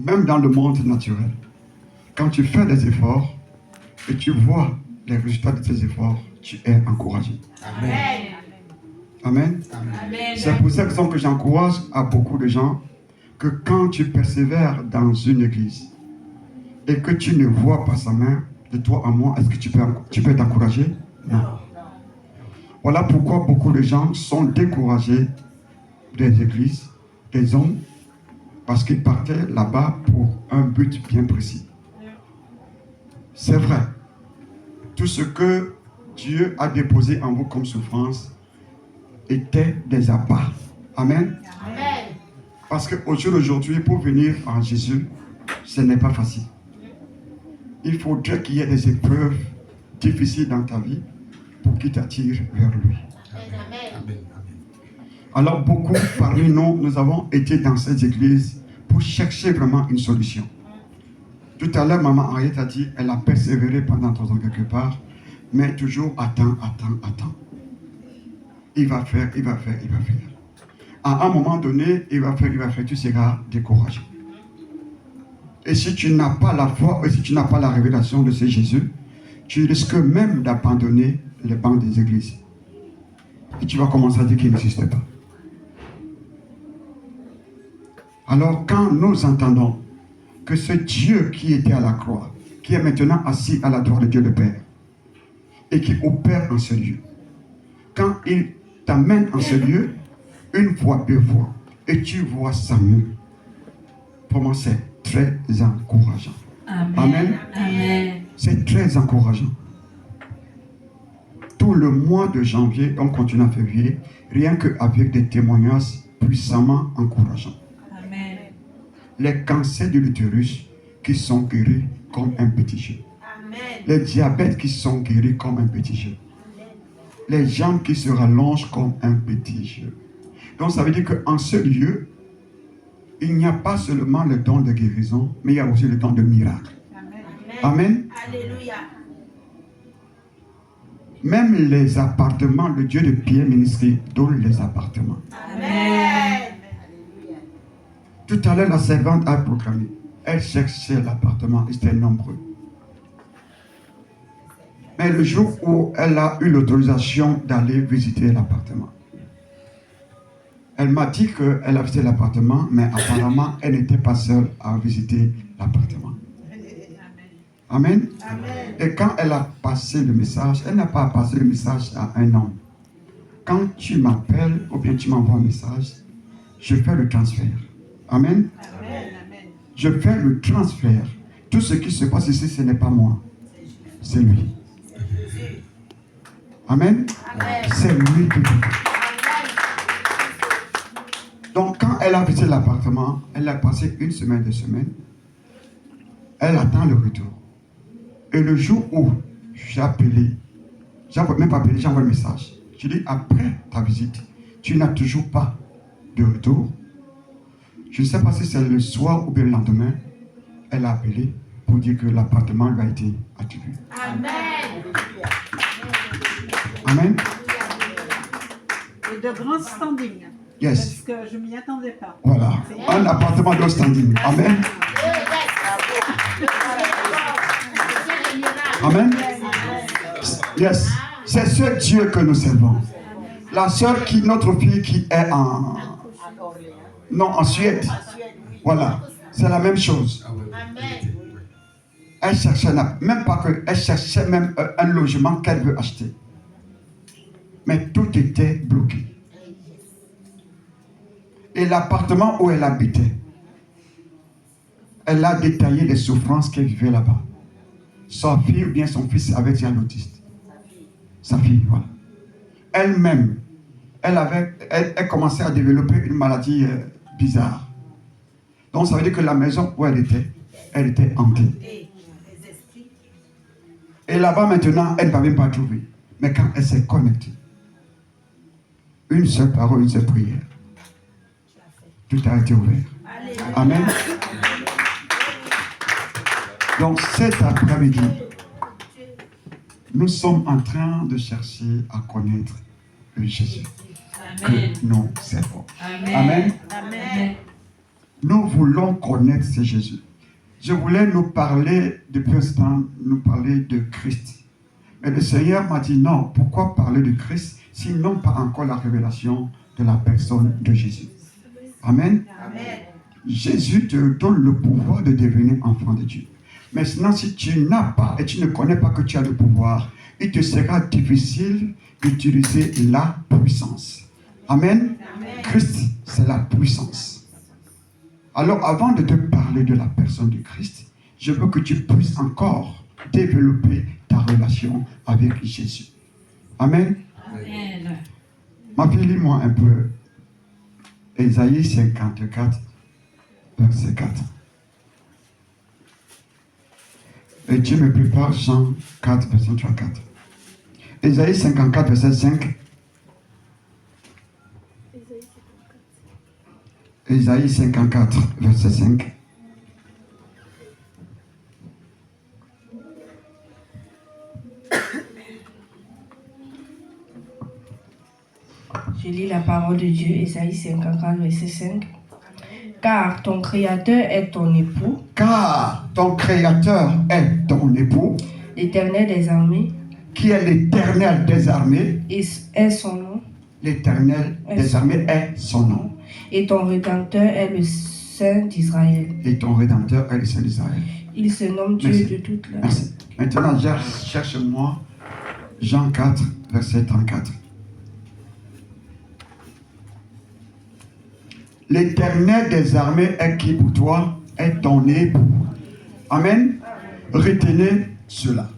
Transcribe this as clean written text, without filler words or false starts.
même dans le monde naturel, quand tu fais des efforts et tu vois les résultats de tes efforts, tu es encouragé. Amen. Amen. Amen. C'est pour cette raison que j'encourage à beaucoup de gens que quand tu persévères dans une église et que tu ne vois pas sa main de toi à moi, est-ce que tu peux t'encourager? Non. Voilà pourquoi beaucoup de gens sont découragés des églises, des hommes, parce qu'ils partaient là-bas pour un but bien précis. C'est vrai. Tout ce que Dieu a déposé en vous comme souffrance était des appâts. Amen. Amen. Parce qu'au jour d'aujourd'hui, pour venir en Jésus, ce n'est pas facile. Il faudrait qu'il y ait des épreuves difficiles dans ta vie pour qu'il t'attire vers lui. Amen. Alors beaucoup parmi nous avons été dans ces églises pour chercher vraiment une solution. Tout à l'heure, maman Henriette a dit, elle a persévéré pendant 3 ans quelque part, mais toujours attends. Il va faire. À un moment donné, il va faire, tu seras découragé. Et si tu n'as pas la foi, et si tu n'as pas la révélation de ce Jésus, tu risques même d'abandonner les bancs des églises. Et tu vas commencer à dire qu'il n'existe pas. Alors, quand nous entendons que ce Dieu qui était à la croix, qui est maintenant assis à la droite de Dieu le Père, et qui opère en ce lieu, quand il t'amène en ce lieu, une fois, 2 fois, et tu vois sa main, pour moi c'est très encourageant. Amen. Amen. C'est très encourageant. Tout le mois de janvier, on continue à février, rien qu'avec des témoignages puissamment encourageants. Amen. Les cancers de l'utérus qui sont guéris comme un petit jeu. Amen. Les diabètes qui sont guéris comme un petit jeu. Les jambes qui se rallongent comme un petit jeu. Donc ça veut dire qu'en ce lieu, il n'y a pas seulement le don de guérison, mais il y a aussi le don de miracle. Amen. Amen. Alléluia. Même les appartements, le Dieu de Pierre Ministry donne les appartements. Amen. Tout à l'heure, la servante a proclamé. Elle cherchait l'appartement, ils étaient nombreux. Mais le jour où elle a eu l'autorisation d'aller visiter l'appartement, elle m'a dit qu'elle a visité l'appartement, mais apparemment, elle n'était pas seule à visiter l'appartement. Amen. Amen. Et quand elle a passé le message, elle n'a pas passé le message à un homme. Quand tu m'appelles ou bien tu m'envoies un message, je fais le transfert. Amen. Amen. Je fais le transfert. Tout ce qui se passe ici, ce n'est pas moi. C'est lui. Amen. Amen. C'est lui qui fait. Donc quand elle a visité l'appartement, elle a passé 1 semaine, 2 semaines. Elle attend le retour. Et le jour où j'ai appelé, même pas appelé, j'ai envoyé un message. Je dis, après ta visite, tu n'as toujours pas de retour. Je ne sais pas si c'est le soir ou bien le lendemain. Elle a appelé pour dire que l'appartement lui a été attribué. Amen. Amen. Et de grands standing. Yes. Parce que je ne m'y attendais pas. Voilà. Un appartement de standing. Amen. Amen. Yes. C'est ce Dieu que nous servons. La sœur notre fille qui est en Suède. Voilà. C'est la même chose. Elle cherchait même pas que, elle cherchait même un logement qu'elle veut acheter. Mais tout était bloqué. Et l'appartement où elle habitait, elle a détaillé les souffrances qu'elle vivait là-bas. Sa fille ou bien son fils avait été un autiste. Sa fille, voilà. Elle-même, elle commençait à développer une maladie bizarre. Donc ça veut dire que la maison où elle était hantée. Et là-bas maintenant, elle ne va même pas trouver. Mais quand elle s'est connectée, une seule parole, une seule prière, tout a été ouvert. Amen. Donc cet après-midi, nous sommes en train de chercher à connaître le Jésus que nous servons. Amen. Amen. Nous voulons connaître ce Jésus. Je voulais nous parler, depuis un instant, nous parler de Christ. Mais le Seigneur m'a dit non, pourquoi parler de Christ, sinon pas encore la révélation de la personne de Jésus. Amen. Amen. Jésus te donne le pouvoir de devenir enfant de Dieu. Maintenant, si tu n'as pas et tu ne connais pas que tu as le pouvoir, il te sera difficile d'utiliser la puissance. Amen. Amen. Christ, c'est la puissance. Alors, avant de te parler de la personne de Christ, je veux que tu puisses encore développer ta relation avec Jésus. Amen. Amen. Ma fille, lis-moi un peu Ésaïe 54, verset 4. Et tu me prépares Jean 4, verset 3, 4. Ésaïe 54, verset 5. Ésaïe 54, verset 5. Je lis la parole de Dieu, Ésaïe 54, verset 5. Car ton Créateur est ton époux, Car ton Créateur est ton époux, l'Éternel des armées, qui est l'Éternel des armées. et est son nom, L'Éternel des armées est son nom. et ton Rédempteur est le Saint d'Israël. Et ton Rédempteur est le Saint d'Israël. Il se nomme Dieu Merci. de toute la... Merci. Maintenant, cherche-moi Jean 4, verset 34. L'Éternel des armées est qui pour toi? Est ton époux. Amen. Retenez cela.